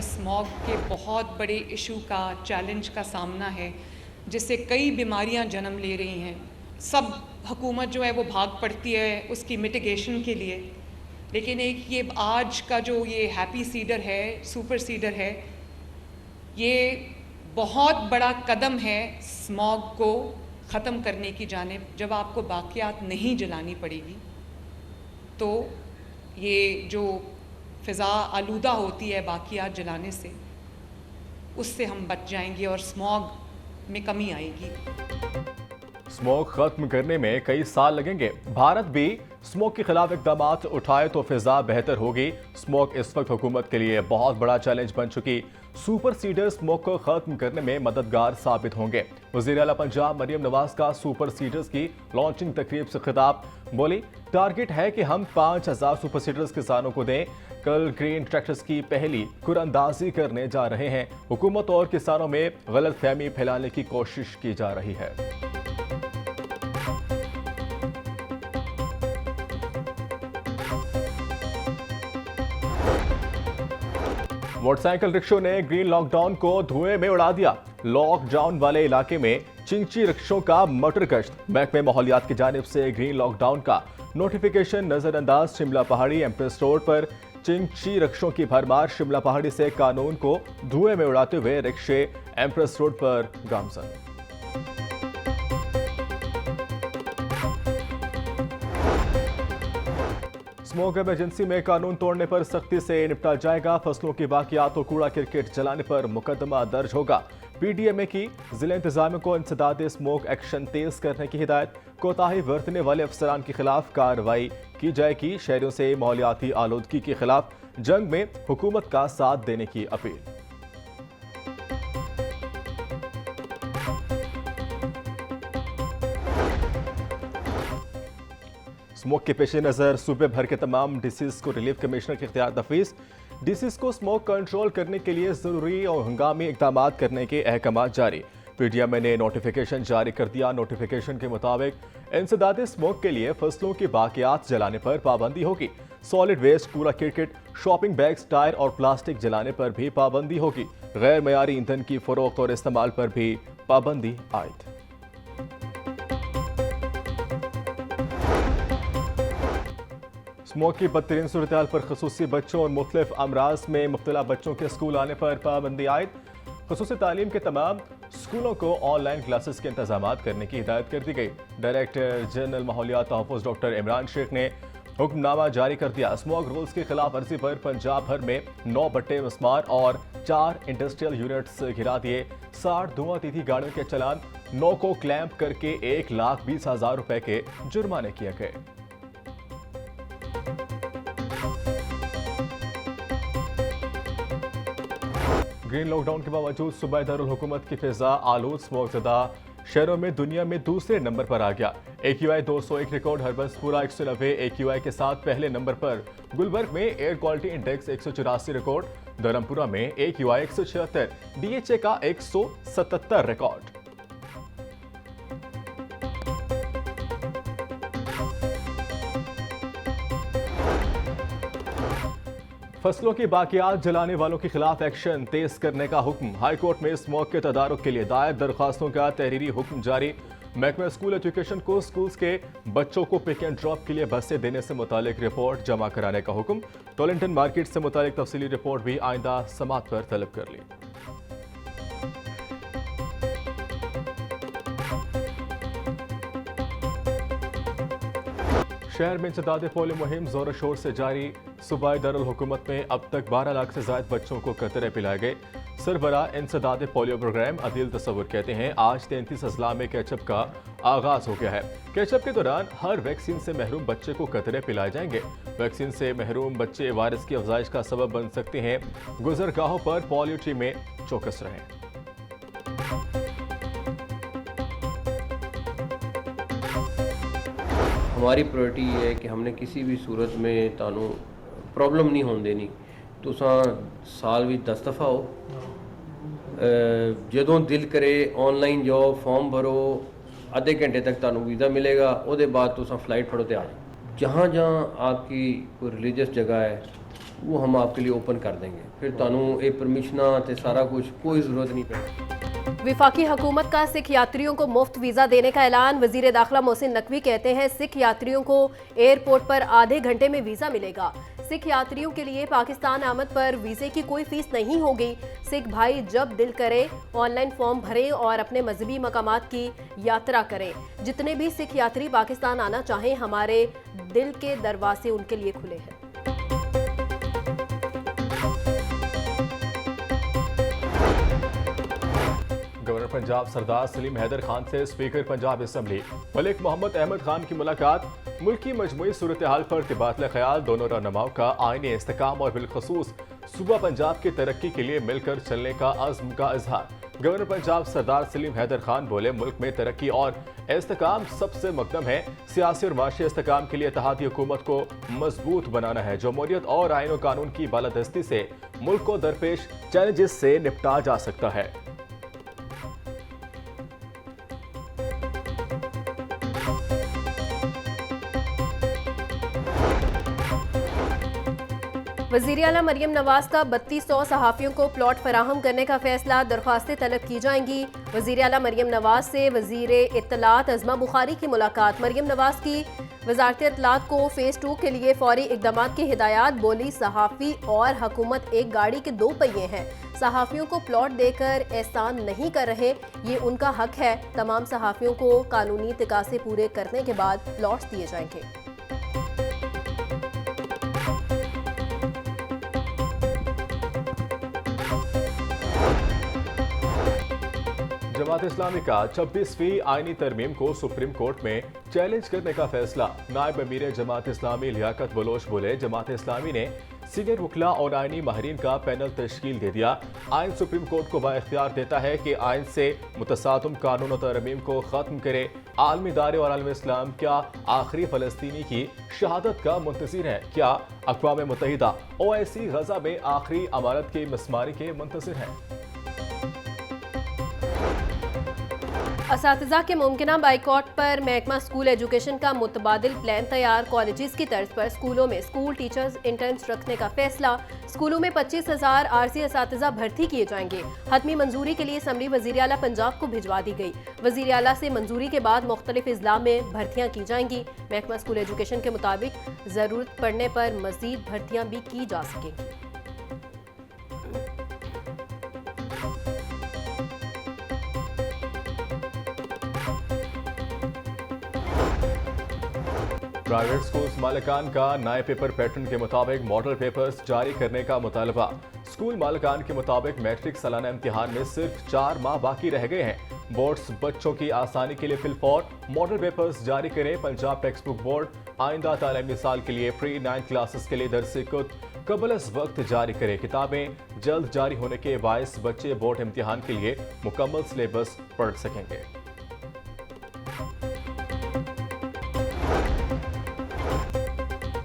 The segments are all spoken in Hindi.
में स्मॉग के बहुत बड़े इशू का, चैलेंज का सामना है, जिससे कई बीमारियां जन्म ले रही हैं। सब हुकूमत जो है वो भाग पड़ती है उसकी मिटिगेशन के लिए, लेकिन एक ये आज का जो ये हैप्पी सीडर है, सुपर सीडर है, ये बहुत बड़ा कदम है स्मॉग को ख़त्म करने की जानिब। जब आपको बाक़ियात नहीं जलानी पड़ेगी तो ये जो फ़िज़ा आलूदा होती है बाक़ियात जलाने से, उससे हम बच जाएंगे और स्मॉग में कमी आएगी। स्मोक खत्म करने में कई साल लगेंगे। भारत भी स्मोक के खिलाफ इकदाम उठाए तो फिजा बेहतर होगी। स्मोक इस वक्त हुकूमत के लिए बहुत बड़ा चैलेंज बन चुकी। सुपर सीडर स्मोक को खत्म करने में मददगार साबित होंगे। वज़ीर आला पंजाब मरियम नवाज का सुपर सीडर्स की लॉन्चिंग तकरीब से खिताब। बोली, टारगेट है कि हम 5000 सुपर सीडर्स किसानों को दें। कल ग्रीन ट्रैक्टर्स की पहली कुरानंदाजी करने जा रहे हैं। हुकूमत और किसानों में गलतफहमी फैलाने की कोशिश की जा रही है। मोटरसाइकिल रिक्शों ने ग्रीन लॉकडाउन को धुएं में उड़ा दिया। लॉकडाउन वाले इलाके में चिंची रिक्शों का मोटर गश्त। महकमे माहौलियात की जानिब से ग्रीन लॉकडाउन का नोटिफिकेशन नजरअंदाज। शिमला पहाड़ी एम्प्रेस रोड पर चिंची रिक्शों की भरमार। शिमला पहाड़ी से कानून को धुएं में उड़ाते हुए रिक्शे एम्प्रेस रोड पर गामजन। स्मोक इमरजेंसी में कानून तोड़ने पर सख्ती से निपटा जाएगा। फसलों की बाकियात और कूड़ा क्रिकेट जलाने पर मुकदमा दर्ज होगा। पीडीएमए की जिला इंतजामिया को इंसदाद स्मोक एक्शन तेज करने की हिदायत। कोताही बरतने वाले अफसरान के खिलाफ कार्रवाई की जाएगी। शहरियों से माहौलियाती आलूदगी के खिलाफ जंग में हुकूमत का साथ देने की अपील। स्मोक के पेश नज़र सूबे भर के तमाम डीसीज को रिलीफ कमिश्नर के इख्तियार नफीस। डीसीज को स्मोक कंट्रोल करने के लिए जरूरी और हंगामी इकदाम करने के अहकाम जारी। पीडीएमए ने नोटिफिकेशन जारी कर दिया। नोटिफिकेशन के मुताबिक इंसदाद स्मोक के लिए फसलों की बाकियात जलाने पर पाबंदी होगी। सॉलिड वेस्ट, कूड़ा क्रिकेट, शॉपिंग बैग्स, टायर और प्लास्टिक जलाने पर भी पाबंदी होगी। गैर मयारी ईंधन की फरोख्त और इस्तेमाल पर भी पाबंदी आयद। स्मोक की बदतरीन सूरत पर खसूसी बच्चों और मुख्तलिफ अमराज में मुब्तला बच्चों के स्कूल आने पर पाबंदी आयद। खसूसी तालीम के तमाम स्कूलों को ऑनलाइन क्लासेस के इंतजाम करने की हिदायत कर दी गई। डायरेक्टर जनरल माहौलियात तहफ़्फ़ुज़ डॉक्टर इमरान शेख ने हुक्मनामा जारी कर दिया। स्मोक रूल्स की खिलाफ वर्जी पर पंजाब भर में 9 बट्टे मस्मार और 4 इंडस्ट्रियल यूनिट्स गिरा दिए। 60 धुआंतीती गाड़ियों के चलान 9 को क्लैंप करके 1,20,000 रुपए के जुर्माने किए गए। ग्रीन लॉकडाउन के बावजूद सूबाई दारुल हुकूमत की फिजा आलूद स्मोकज़दा शहरों में दुनिया में दूसरे नंबर पर आ गया। AQI 201 record. हरबंसपुरा 190 AQI के साथ पहले नंबर पर। गुलबर्ग में air quality index 184 record. Dharampura में AQI 176, DHA का 177 रिकॉर्ड। फसलों की बाकियात जलाने वालों के खिलाफ एक्शन तेज करने का हुक्म। हाईकोर्ट में स्मोक के तदारुक के लिए दायर दरखास्तों का तहरीरी हुक्म जारी। महकमा स्कूल एजुकेशन को स्कूल्स के बच्चों को पिक एंड ड्रॉप के लिए बसें देने से मुतालिक रिपोर्ट जमा कराने का हुक्म। टोलिंगटन मार्केट से मुतालिक तफसीली रिपोर्ट भी आइंदा समात पर तलब कर ली। शहर में इंसदाद पोलियो मुहिम जोर शोर से जारी। सूबाई दारुल हुकूमत में अब तक 12 लाख से ज्यादा बच्चों को कतरे पिलाए गए। सरबरा इंसदाद पोलियो प्रोग्राम अदील तस्वुर कहते हैं आज 33 अजला में कैचअप का आगाज हो गया है। कैचअप के दौरान हर वैक्सीन से महरूम बच्चे को कतरे पिलाए जाएंगे। वैक्सीन से महरूम बच्चे वायरस की अफजाइश का सबब बन सकते हैं। गुजरगाहों पर पोलियो टीमें चौकस रहें। हमारी प्रायोरिटी ये है कि हमने किसी भी सूरत में तानू प्रॉब्लम नहीं होने देनी। तुसां साल भी 10 दफ़ा हो जदों दिल करे ऑनलाइन जाओ, फॉर्म भरो, आधे घंटे तक तानू वीज़ा मिलेगा। उसके बाद तुसां फ्लाइट फड़ो तो आ जाओ। जहाँ जहाँ आपकी कोई रिलीजियस जगह है वो हम आपके लिए ओपन कर देंगे। फिर तुहानू ये परमिशनां ते सारा कुछ कोई ज़रूरत नहीं पड़ेगी। विफाकी हुकूमत का सिख यात्रियों को मुफ्त वीज़ा देने का ऐलान। वजीर दाखिला मोहसिन नकवी कहते हैं सिख यात्रियों को एयरपोर्ट पर आधे घंटे में वीज़ा मिलेगा। सिख यात्रियों के लिए पाकिस्तान आमद पर वीज़े की कोई फीस नहीं होगी। सिख भाई जब दिल करे ऑनलाइन फॉर्म भरें और अपने मजहबी मकामात की यात्रा करें। जितने भी सिख यात्री पाकिस्तान आना चाहें, हमारे दिल के दरवाजे उनके लिए खुले हैं। गवर्नर पंजाब सरदार सलीम हैदर खान से स्पीकर पंजाब असम्बली मलिक मोहम्मद अहमद खान की मुलाकात। मुल्क की मजमूई सूरत हाल पर तबादला ख्याल। दोनों रहनुमाओं का आईनी इस्तेकाम और बिलखसूस सूबा पंजाब की तरक्की के लिए मिलकर चलने का अज़्म का इजहार। गवर्नर पंजाब सरदार सलीम हैदर खान बोले, मुल्क में तरक्की और इस्तेकाम सबसे मकदम है। सियासी और माशी इस्तेकाम के लिए इत्तेहादी हुकूमत को मजबूत बनाना है। जमहूरियत और आईन और कानून की बालादस्ती से मुल्क को दरपेश चैलेंजेस से निपटा जा सकता है। वज़ीर आला मरियम नवाज का 3200 सहाफ़ियों को प्लॉट फराहम करने का फैसला। दरख्वास्तें तलब की जाएंगी। वज़ीर आला मरियम नवाज से वज़ीर इत्तलात अज़मा बुखारी की मुलाकात। मरियम नवाज की वज़ारत इत्तलात को फ़ेज़ 2 के लिए फ़ौरी इक़दामात की हिदायत। बोली, सहाफ़ी और हुकूमत एक गाड़ी के 2 पहिए हैं। सहाफ़ियों को प्लॉट देकर एहसान नहीं कर रहे, ये उनका हक है। तमाम सहाफ़ियों को कानूनी तकाज़े पूरे करने के बाद प्लॉट्स दिए जाएंगे। जमात इस्लामी का 26वीं आईनी तरमीम को सुप्रीम कोर्ट में चैलेंज करने का फैसला। नायब अमीर जमात इस्लामी लियाकत बलोच बोले, जमात इस्लामी ने सीनियर वकला और आईनी माहिरीन का पैनल तश्कील दे दिया। आइन सुप्रीम कोर्ट को बाइख्तियार देता है कि आइन से मुतसादम कानून और तरमीम को ख़त्म करे। आलमी इदारे और आलम इस्लाम क्या आखिरी फ़लस्तीनी की शहादत का मुंतज़िर है? क्या अक़वाम मुत्तहिदा OIC गज़ा में आखिरी अमारत के मसमारी के मुंतज़िर हैं? असातिज़ा के मुमकिना बाइकॉट पर महकमा स्कूल एजुकेशन का मुतबादिल प्लान तैयार। कॉलेजेस की तर्ज पर स्कूलों में स्कूल टीचर्स इंटर्न्स रखने का फैसला। स्कूलों में 25,000 आरसी असातिज़ा भर्ती किए जाएंगे। हतमी मंजूरी के लिए असम्बली वज़ीर आला पंजाब को भिजवा दी गई। वज़ीर आला से मंजूरी के बाद मुख्तलिफ अज़ला में भर्तियाँ की जाएंगी। महकमा स्कूल एजुकेशन के मुताबिक ज़रूरत पड़ने पर मज़ीद भर्तियाँ भी की जा सकेंगी। प्राइवेट स्कूल्स मालिकान का नए पेपर पैटर्न के मुताबिक मॉडल पेपर्स जारी करने का मुतालबा। स्कूल मालिकान के मुताबिक मैट्रिक सालाना इम्तिहान में सिर्फ 4 माह बाकी रह गए हैं। बोर्ड्स बच्चों की आसानी के लिए फिलफौर मॉडल पेपर्स जारी करें। पंजाब टेक्स्ट बुक बोर्ड आइंदा तालीमी साल के लिए प्री 9 क्लासेस के लिए दरसे कुत कबल अज़ वक्त जारी करे। किताबें जल्द जारी होने के बायस बच्चे बोर्ड इम्तिहान के लिए मुकम्मल सिलेबस पढ़ सकेंगे।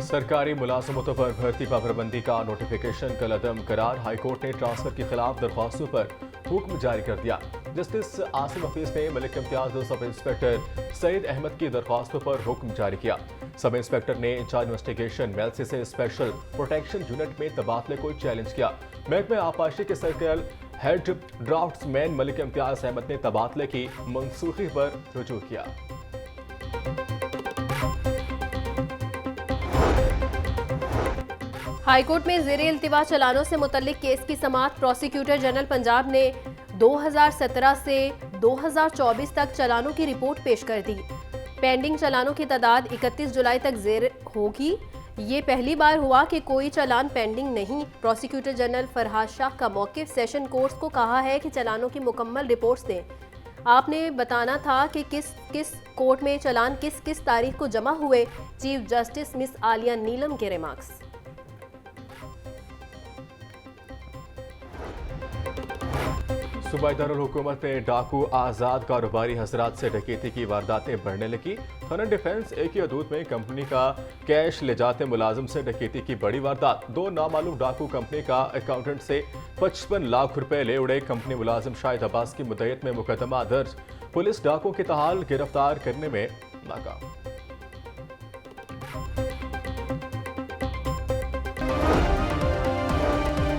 सरकारी मुलाजमतों पर भर्ती पाबंदी का नोटिफिकेशन कल अदम करार। हाईकोर्ट ने ट्रांसफर के खिलाफ दरख्वास्तों पर हुक्म जारी कर दिया। जस्टिस आसिम हफीज ने मलिक इम्तियाज सब इंस्पेक्टर सईद अहमद की दरख्वास्तों पर हुक्म जारी किया। सब इंस्पेक्टर ने इंचार्ज इन्वेस्टिगेशन मेलसी से स्पेशल प्रोटेक्शन यूनिट में तबादले को चैलेंज किया। महकमे आबपाशी के circle head draftsman Malik Imtiaz Ahmad ने तबादले की मनसूखी पर रुजू किया। हाईकोर्ट में ज़ेरे इल्तिवा चलानों से मुतल्लिक केस की समाअत। प्रोसिक्यूटर जनरल पंजाब ने 2017 से 2024 तक चलानों की रिपोर्ट पेश कर दी। पेंडिंग चलानों की तादाद 31 जुलाई तक ज़ेर होगी। ये पहली बार हुआ कि कोई चलान पेंडिंग नहीं। प्रोसिक्यूटर जनरल फरहाद शाह का मौक़िफ़ सेशन कोर्ट्स को कहा है कि चलानों की मुकम्मल रिपोर्ट्स दें। आपने बताना था कि किस किस कोर्ट में चलान किस किस तारीख को जमा हुए। चीफ जस्टिस मिस आलिया नीलम के रिमार्क्स। सूबाई दारुल हुकूमत में डाकू आज़ाद कारोबारी हजरात से डकैती की वारदातें बढ़ने लगी। थाना डिफेंस एक ही हदूद में कंपनी का कैश ले जाते मुलाजिम से डकैती की बड़ी वारदात। 2 नामालूम डाकू कंपनी का अकाउंटेंट से 55 लाख रुपए ले उड़े। कंपनी मुलाजिम शाहिद अब्बास की मुद्दत में मुकदमा दर्ज। पुलिस डाकू की ताहाल गिरफ्तार करने में नाकाम।